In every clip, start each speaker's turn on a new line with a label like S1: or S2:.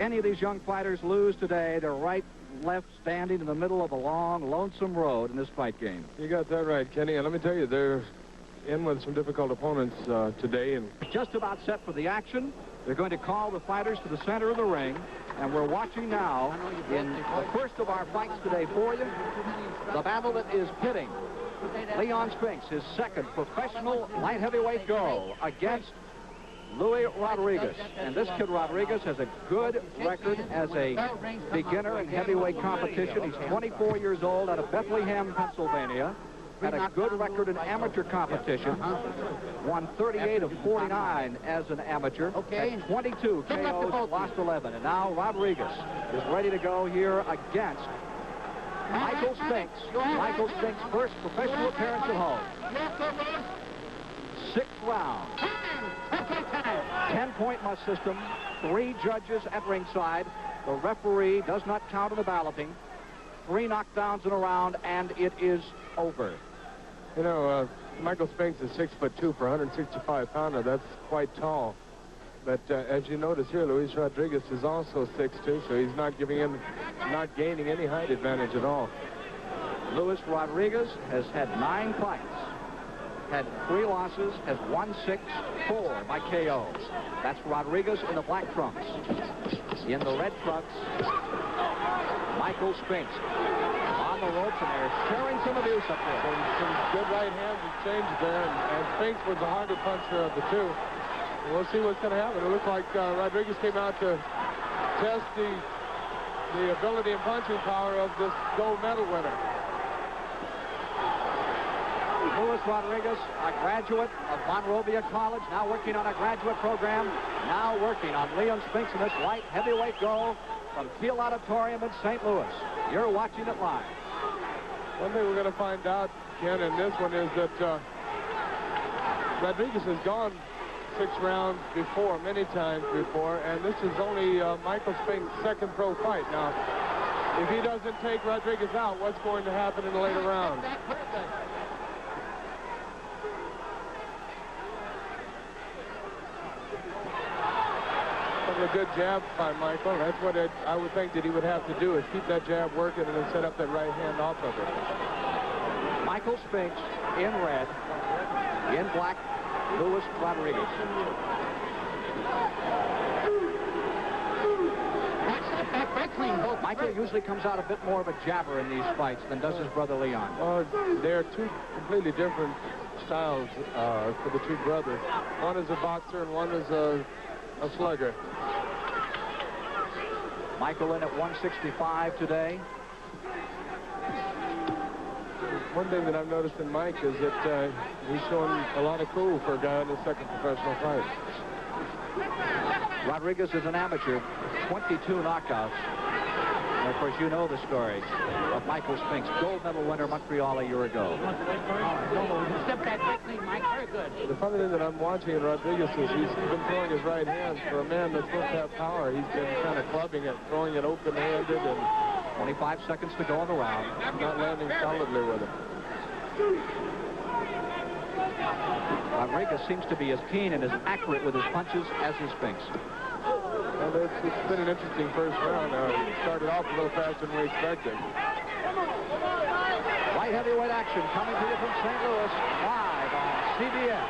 S1: any of these young fighters lose today, they're right, left, standing in the middle of a long, lonesome road in this fight game.
S2: You got that right, Kenny. And let me tell you, they're in with some difficult opponents today. And
S1: just about set for the action. They're going to call the fighters to the center of the ring. And we're watching now, in the first of our fights today for you, the battle that is pitting Leon Spinks, his second professional light heavyweight go, against Louis Rodriguez. And this kid Rodriguez has a good record as a beginner in heavyweight competition. He's 24 years old, out of Bethlehem, Pennsylvania. Had a good record in amateur competition. Won 38 of 49 as an amateur. Had 22 KOs, lost 11. And now Rodriguez is ready to go here against Michael Spinks. Michael Spinks' first professional appearance at home. 6th round. 10-point must system. 3 judges at ringside. The referee does not count in the balloting. 3 knockdowns in a round, and it is over.
S2: You know, Michael Spinks is 6'2" for 165-pounder. That's quite tall. But as you notice here, Luis Rodriguez is also 6'2", so he's not gaining any height advantage at all.
S1: Luis Rodriguez has had 9 fights, had 3 losses, has won 6, 4 by KOs. That's Rodriguez in the black trunks. In the red trunks, Michael Spinks. On the ropes, and they're sharing some abuse up there.
S2: Some good right hands exchanged there, and Spinks was the harder puncher of the two. We'll see what's going to happen. It looks like Rodriguez came out to test the ability and punching power of this gold medal winner.
S1: Luis Rodriguez, a graduate of Monrovia College, now working on a graduate program, now working on Leon Spinks in this light heavyweight go from Kiel Auditorium in St. Louis. You're watching it live.
S2: One thing we're going to find out, Ken, in this one is that Rodriguez has gone 6 rounds before, many times before, and this is only Michael Spinks' second pro fight. Now, if he doesn't take Rodriguez out, what's going to happen in the later rounds? A good jab by Michael. That's what I would think that he would have to do, is keep that jab working and then set up that right hand off of it.
S1: Michael Spinks in red, in black, Luis Rodriguez. Michael usually comes out a bit more of a jabber in these fights than does his brother Leon.
S2: Well, they're 2 completely different styles for the 2 brothers. One is a boxer and one is a slugger.
S1: Michael in at 165 today.
S2: One thing that I've noticed in Mike is that he's showing a lot of cool for a guy in his second professional fight.
S1: Rodriguez is an amateur, 22 knockouts. And of course, you know the story of Michael Spinks, gold medal winner Montreal a year ago.
S3: Step back quickly, Mike. Very good.
S2: The funny thing that I'm watching in Rodriguez is he's been throwing his right hands. For a man that's supposed to have power, he's been kind of clubbing it, throwing it open-handed, and
S1: 25 seconds to go in the round.
S2: Not landing solidly with it.
S1: Rodriguez seems to be as keen and as accurate with his punches as is Spinks.
S2: Well, it's been an interesting first round. It started off a little faster than we expected.
S1: Light heavyweight action coming to you from St. Louis, live on CBS.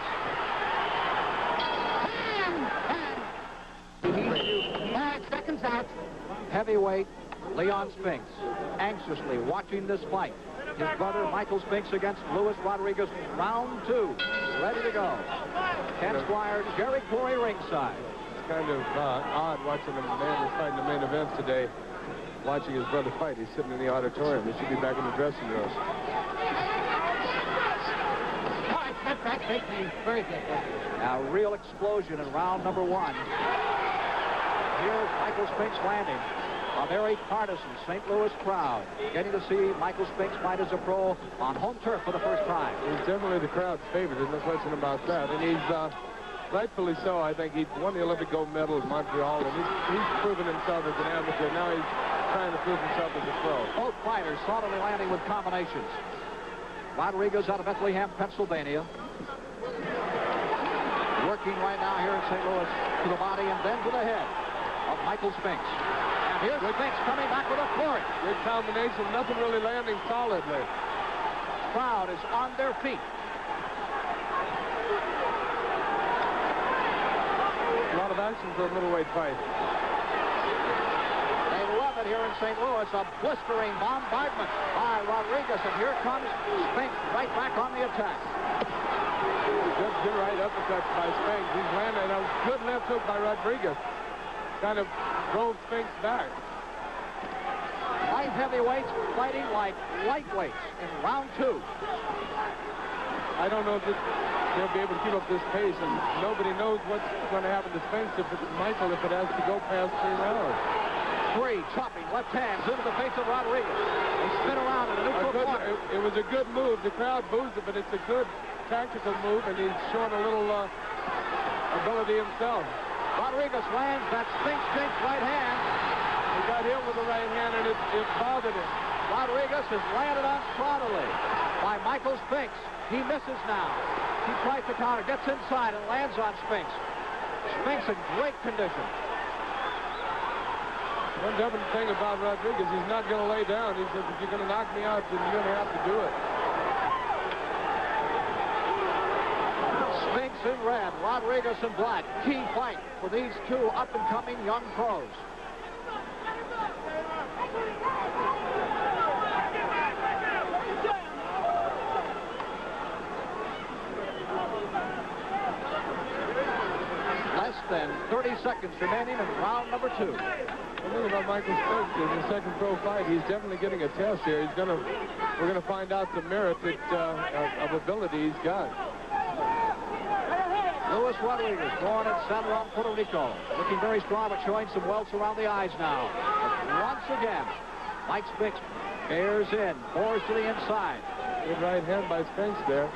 S3: 5 seconds out.
S1: Heavyweight Leon Spinks anxiously watching this fight. His brother Michael Spinks against Luis Rodriguez, round 2, ready to go. Ken Squire, Jerry Corey ringside.
S2: It's kind of odd watching a man that's fighting the main event today, watching his brother fight. He's sitting in the auditorium. He should be back in the dressing room.
S3: Very good.
S1: Now, real explosion in round number 1. Here's Michael Spinks landing. A very partisan St. Louis crowd getting to see Michael Spinks fight as a pro on home turf for the first time.
S2: He's definitely the crowd's favorite. There's no question about that. And he's rightfully so. I think he won the Olympic gold medal in Montreal, and he's proven himself as an amateur. Now he's trying to prove himself as a pro.
S1: Both fighters solidly landing with combinations. Rodriguez out of Bethlehem, Pennsylvania. Working right now here in St. Louis to the body and then to the head. of Michael Spinks. And here's Spinks coming back with a flurry.
S2: Good combination. Nothing really landing solidly.
S1: Crowd is on their feet.
S2: A lot of action for a middleweight fight.
S1: They love it here in St. Louis. A blistering bombardment by Rodriguez. And here comes Spinks right back on the attack.
S2: Good right uppercut by Spinks. He's landed a good left hook by Rodriguez. Kind of drove Spinks back.
S1: Light heavyweights fighting like lightweights in round 2.
S2: I don't know if they'll be able to keep up this pace, and nobody knows what's going to happen to Spinks if it's Michael, if it has to go past 3 rounds.
S1: 3 chopping left hands into the face of Rodriguez. They spin around in a neutral corner.
S2: It was a good move. The crowd boos it, but it's a good tactical move, and he's showing a little ability himself.
S1: Rodriguez lands that Spinks right hand.
S2: He got hit with the right hand, and it bothered him.
S1: Rodriguez is landed on solidly by Michael Spinks. He misses now. He tries to counter, gets inside, and lands on Spinks. Spinks in great condition.
S2: One definite thing about Rodriguez, he's not going to lay down. He says, if you're going to knock me out, then you're going to have to do it.
S1: Spinks in red, Rodriguez in black. Key fight for these 2 up-and-coming young pros. Less than 30 seconds remaining in round number 2.
S2: The thing about Michael Spinks is his second pro fight, he's definitely getting a test here. We're gonna find out the merit of ability he's got.
S1: Luis Rodriguez, born in San Juan, Puerto Rico, looking very strong, but showing some welts around the eyes now. But once again, Mike Spinks bears in, bores to the inside.
S2: Good right hand by Spinks there.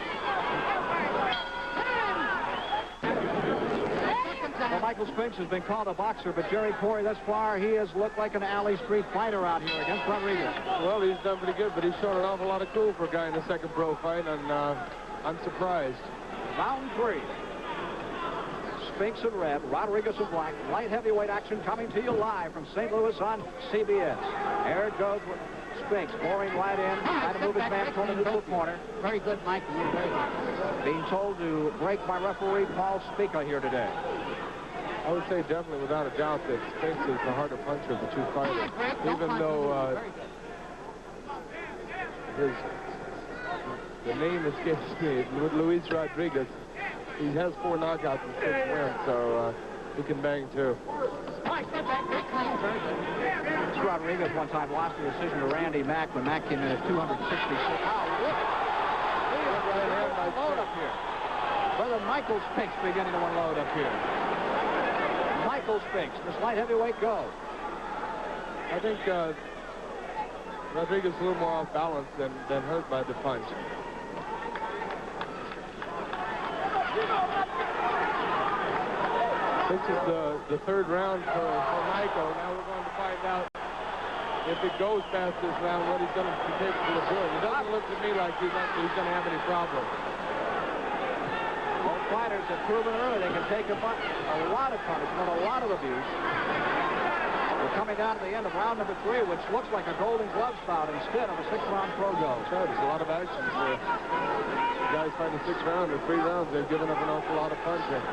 S1: Well, Michael Spinks has been called a boxer, but Jerry Corey, thus far, he has looked like an alley street fighter out here against Rodriguez.
S2: Well, he's done pretty good, but he's shown an awful lot of cool for a guy in the second pro fight, and I'm surprised.
S1: Round 3. Spinks in red, Rodriguez in black. Light heavyweight action coming to you live from St. Louis on CBS. Here it goes with Spinks, boring right in, trying to move his man toward the neutral corner.
S3: Very good, Mike. Very good.
S1: Being told to break by referee Paul Spica here today.
S2: I would say definitely, without a doubt, that Spinks is the harder puncher of the 2 fighters. Even though the name escapes me, with Luis Rodriguez, he has 4 knockouts and 6 wins, so he can bang too.
S1: This Rodriguez one time lost the decision to Randy Mack when Mack came in at 266. Load up here. Brother Michael Spinks beginning to unload up here. Michael Spinks, this light heavyweight go.
S2: I think Rodriguez is a little more off balance than hurt by the punch. This is the 3rd round for Michael. Now we're going to find out if it goes past this round what he's going to be capable of doing. It doesn't look to me like he's going to have any problem.
S1: Both fighters have proven early they can take a lot of punishment, a lot of abuse. We're coming down to the end of round number 3, which looks like a Golden Gloves bout instead of a 6-round pro go.
S2: That's right. There's a lot of action here. Guys fighting 6 rounds or 3 rounds, they've given up an awful lot of punching.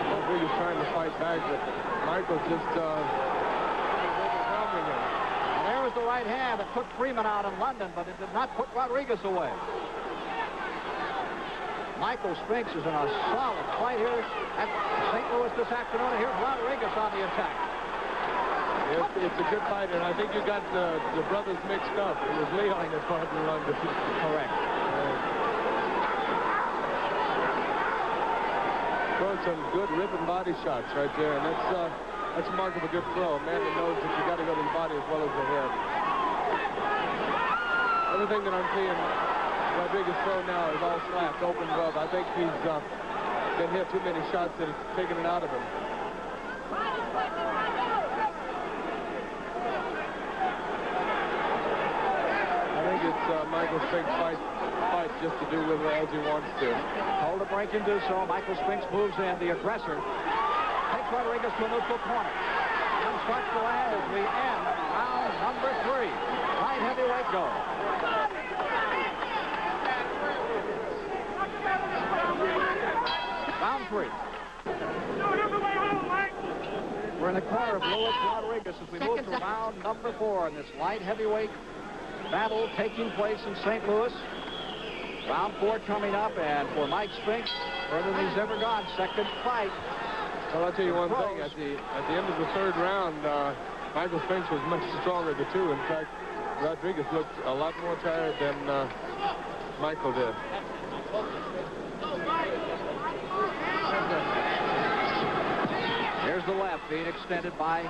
S2: Rodriguez trying to fight back, but Michael's just overwhelming him.
S1: And there was the right hand that took Freeman out in London, but it did not put Rodriguez away. Michael Spinks is in a solid fight here at St. Louis this afternoon. And here's Rodriguez on the attack.
S2: It's a good fight, and I think you got the brothers mixed up. It was Leon that fought in London.
S1: Correct.
S2: Throwing some good ripping body shots right there, and that's a mark of a good throw. A man that knows that you got to go to the body as well as the head. Everything that I'm seeing Rodriguez throw now is all slapped, open glove. I think he's been hit too many shots that it's taken it out of him. I think Michael Spinks fight just to do with it as he wants to.
S1: Told to break and do so. Michael Spinks moves in. The aggressor takes Rodriguez to a neutral corner. And starts to land as we end round number 3. Light heavyweight go. Round 3. We're in the corner of Luis Rodriguez as we move to round number 4 in this light heavyweight battle taking place in St. Louis. Round 4 coming up, and for Mike Spinks, further than he's ever gone, second fight.
S2: Well, I'll tell you one thing. At the end of the 3rd round, Michael Spinks was much stronger of the two. In fact, Rodriguez looked a lot more tired than Michael did.
S1: Here's the left being extended by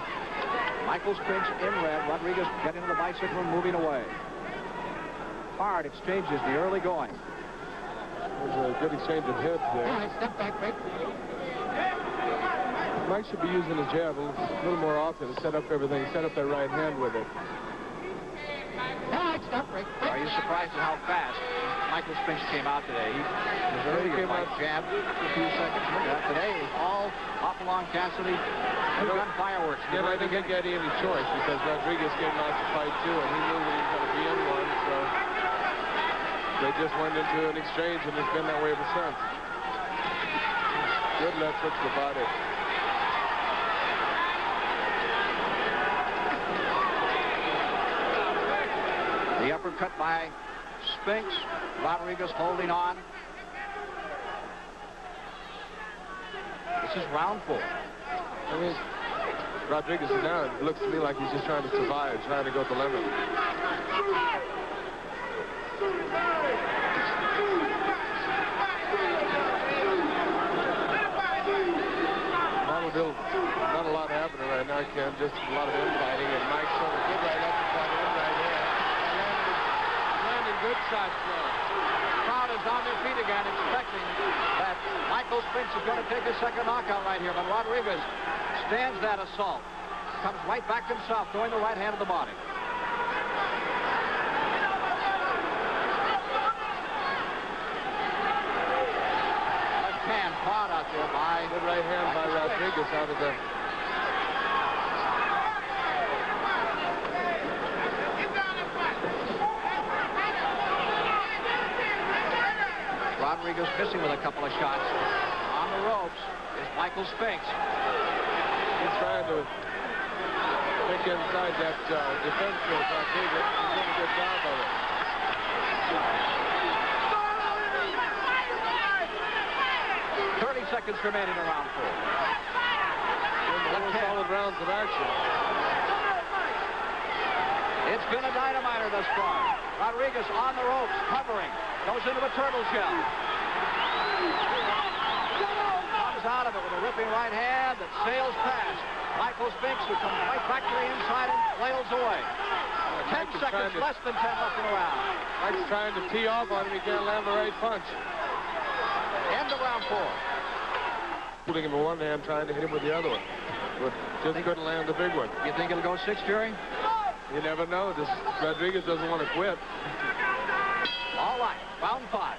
S1: Michael Spinks in red. Rodriguez getting to the bicycle and moving away. Hard exchanges the early going.
S2: There's a good exchange of hits there.
S3: Step back, Rick.
S2: Mike should be using his jab a little more often to set up everything, set up that right hand with it.
S3: Stop, Rick.
S1: Are you surprised at how fast Michael Spinks came out today? He was earlier by jab for a few seconds. Today it was all off along Cassidy. Gun fireworks.
S2: Yeah, I didn't get any choice because Rodriguez came out to fight too, and he knew that he was going to be in one, so they just went into an exchange, and it's been that way ever since. Good left hook to the body.
S1: The uppercut by Spinks. Rodriguez holding on. This is round 4.
S2: I mean, Rodriguez now, it looks to me like he's just trying to survive, trying to go to the limit. Montville, not a lot happening right now, Ken. Just a lot of infighting, and Mike's showing a good right up in front of him right here. Landing good shots there.
S1: Crowd is on their feet again, expecting that Michael Spinks is going to take a second knockout right here, but Rodriguez stands that assault. Comes right back himself, throwing the right hand of the body. Left hand caught out there by...
S2: Good right hand by Rodriguez out of the...
S1: Rodriguez missing with a couple of shots. On the ropes is Michael Spinks.
S2: He's trying to pick inside that defense of Rodriguez. He's doing a good job of it.
S1: 30 seconds remaining in round 4.
S2: Four solid rounds of action.
S1: It's been a dynamiter thus far. Rodriguez on the ropes, covering. Goes into a turtle shell. Comes out of it with a ripping right hand that sails past Michael Spinks, who comes right back to the inside and flails away. 10 seconds, less than 10 left in the round.
S2: Mike's trying to tee off on him. He can't land the right punch.
S1: End of round 4.
S2: Putting him with one hand, trying to hit him with the other one. But just couldn't land the big one.
S1: You think it'll go 6, Jerry?
S2: You never know. This Rodriguez doesn't want to quit.
S1: All right, round 5.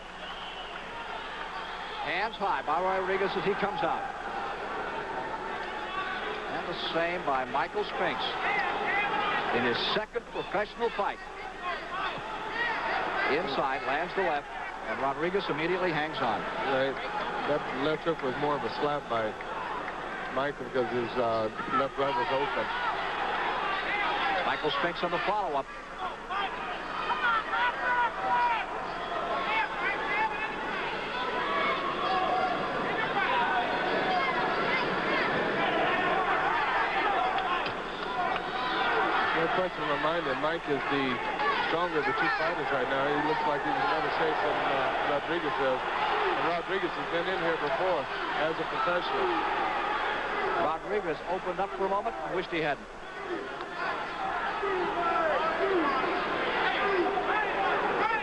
S1: Hands high by Rodriguez as he comes out. And the same by Michael Spinks in his second professional fight. Inside, lands the left, and Rodriguez immediately hangs on.
S2: Right. That left hook was more of a slap by Michael because his left right was open.
S1: Michael Spinks on the follow-up.
S2: No question in my mind that Mike is the stronger of the two fighters right now. He looks like he's in better shape than Rodriguez is. And Rodriguez has been in here before as a professional.
S1: Rodriguez opened up for a moment and wished he hadn't.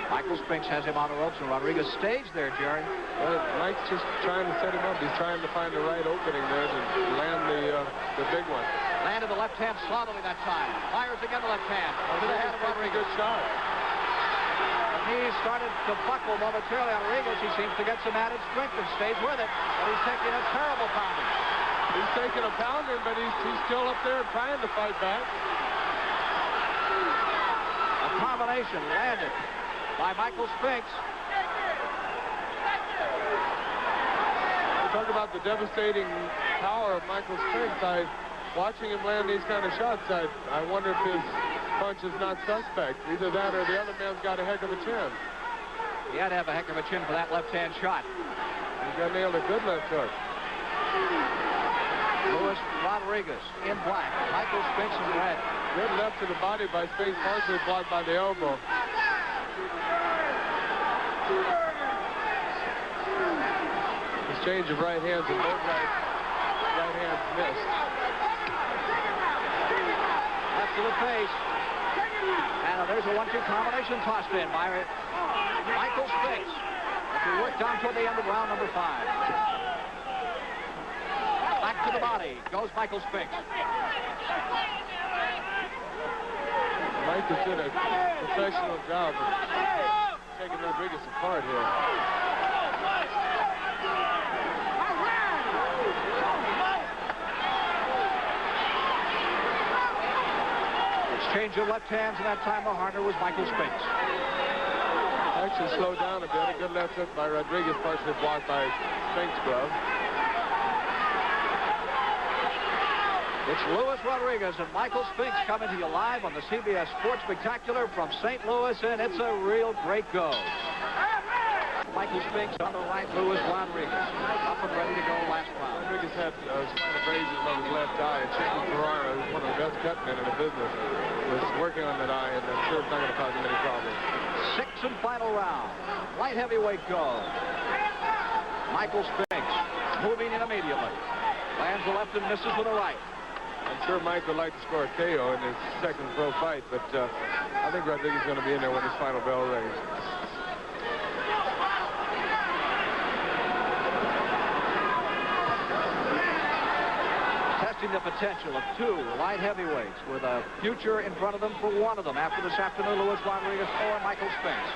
S1: Michael Spinks has him on the ropes, and Rodriguez stays there, Jerry.
S2: Well, Mike's just trying to set him up. He's trying to find the right opening there to land the big one.
S1: Landed the left hand solidly that time. Fires again the left hand to the head of Rodriguez.
S2: Good shot.
S1: knees started to buckle momentarily on Regis. He seems to get some added strength and stays with it. But he's taking a terrible pounding.
S2: He's taking a pounding, but he's still up there trying to fight back.
S1: A combination landed by Michael Spinks.
S2: Talk about the devastating power of Michael Spinks. Watching him land these kind of shots, I wonder if his punch is not suspect. Either that or the other man's got a heck of a chin.
S1: He had to have a heck of a chin for that left-hand shot.
S2: He's got nailed a good left hook.
S1: Luis Rodriguez in black. Michael Spinks in red.
S2: Good left to the body by Spinks, partially blocked by the elbow. Exchange of right hands and both right hands missed.
S1: Left to the face. And there's a 1-2 combination tossed in by Michael Spinks as we work down toward the end of round number 5. Back to the body goes Michael Spinks.
S2: Mike has done a professional job of taking Rodriguez apart here.
S1: Exchange of left hands, and that time the harder was Michael Spinks.
S2: Actually slowed down a bit. A good left hook by Rodriguez, partially blocked by Spinks' glove.
S1: It's Luis Rodriguez and Michael Spinks coming to you live on the CBS Sports Spectacular from St. Louis, and it's a real great go. Michael Spinks on the right, Luis Rodriguez up and ready to go last round.
S2: Rodriguez had spinal abrasions on his left eye, and Chico Ferrara, who's one of the best cutmen in the business, was working on that eye, and I'm sure it's not going to cause him any problems.
S1: 6th and final round. Light heavyweight go. Michael Spinks moving in immediately. Lands the left and misses with the right.
S2: I'm sure Mike would like to score a KO in his second pro fight, but I think Rodriguez is going to be in there when his final bell rings.
S1: Testing the potential of 2 light heavyweights with a future in front of them for one of them after this afternoon, Luis Rodriguez or Michael Spinks.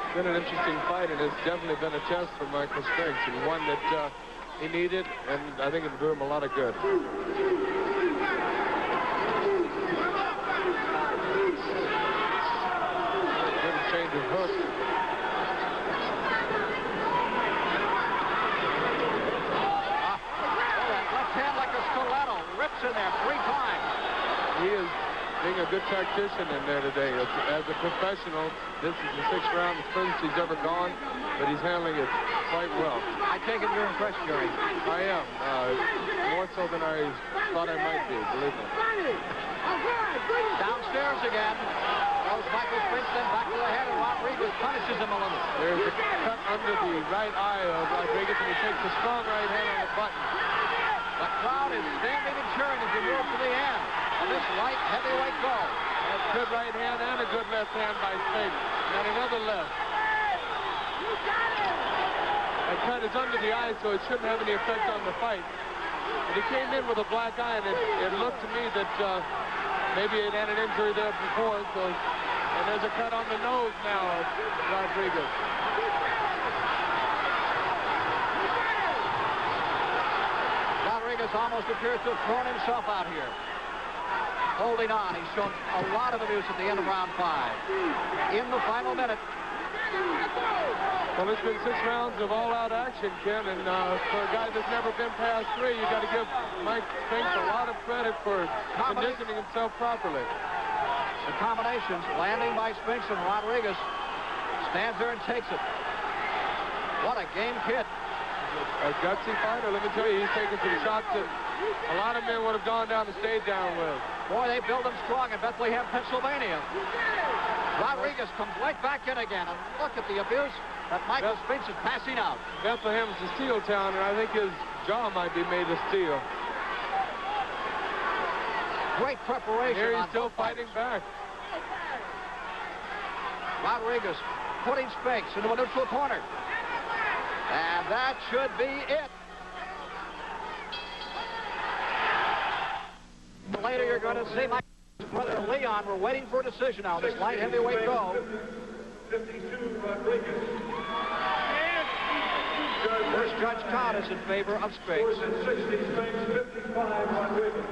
S2: It's been an interesting fight, and it's definitely been a test for Michael Spinks, and one that he needed, and I think it'll do him a lot of good. Good exchange of hooks.
S1: Rips in there 3 times.
S2: He is being a good tactician in there today. As a professional, this is the 6th round, the furthest he's ever gone, but he's handling it quite well.
S1: I take it you're impressed, Gary.
S2: I am. More so than I thought I might be, believe me.
S1: Downstairs again. Goes Michael Spinks, then back to the head, and Rodriguez punishes him a little.
S2: There's a cut under the right eye of Rodriguez, and he takes a strong right hand on the button.
S1: The crowd is standing and cheering as we move to the end of this light heavyweight go.
S2: That's good right hand and a good left hand by Spinks. And another left. That cut is under the eye, so it shouldn't have any effect on the fight. But he came in with a black eye, and it looked to me that maybe it had an injury there before. And there's a cut on the nose now of Rodriguez.
S1: Rodriguez almost appears to have thrown himself out here. Holding on. He's shown a lot of abuse at the end of round 5. In the final minute.
S2: Well, it's been 6 rounds of all-out action, Ken, and for a guy that's never been past 3, you got to give Mike Spinks a lot of credit for conditioning himself properly.
S1: The combinations landing by Spinks, and Rodriguez stands there and takes it. What a game kid.
S2: A gutsy fighter, let me tell you, he's taking some shots that a lot of men would have gone down and stayed down with.
S1: Boy, they build him strong in Bethlehem, Pennsylvania. Rodriguez comes right back in again, and look at the abuse that Michael Spinks is passing out.
S2: Bethlehem is a steel town, and I think his jaw might be made of steel.
S1: Great preparation.
S2: Here he's still fighting back.
S1: Rodriguez putting Spinks into a neutral corner. And that should be it. Later, you're going to see my brother Leon. We're waiting for a decision now. This light heavyweight go.
S4: 52, Rodriguez.
S1: First judge count is in favor of Spinks.
S4: 60, Spinks, 55, Rodriguez.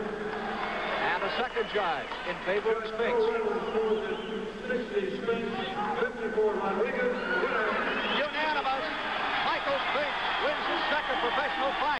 S1: And the second judge in favor of Spinks.
S4: 60, Spinks, 54, Rodriguez.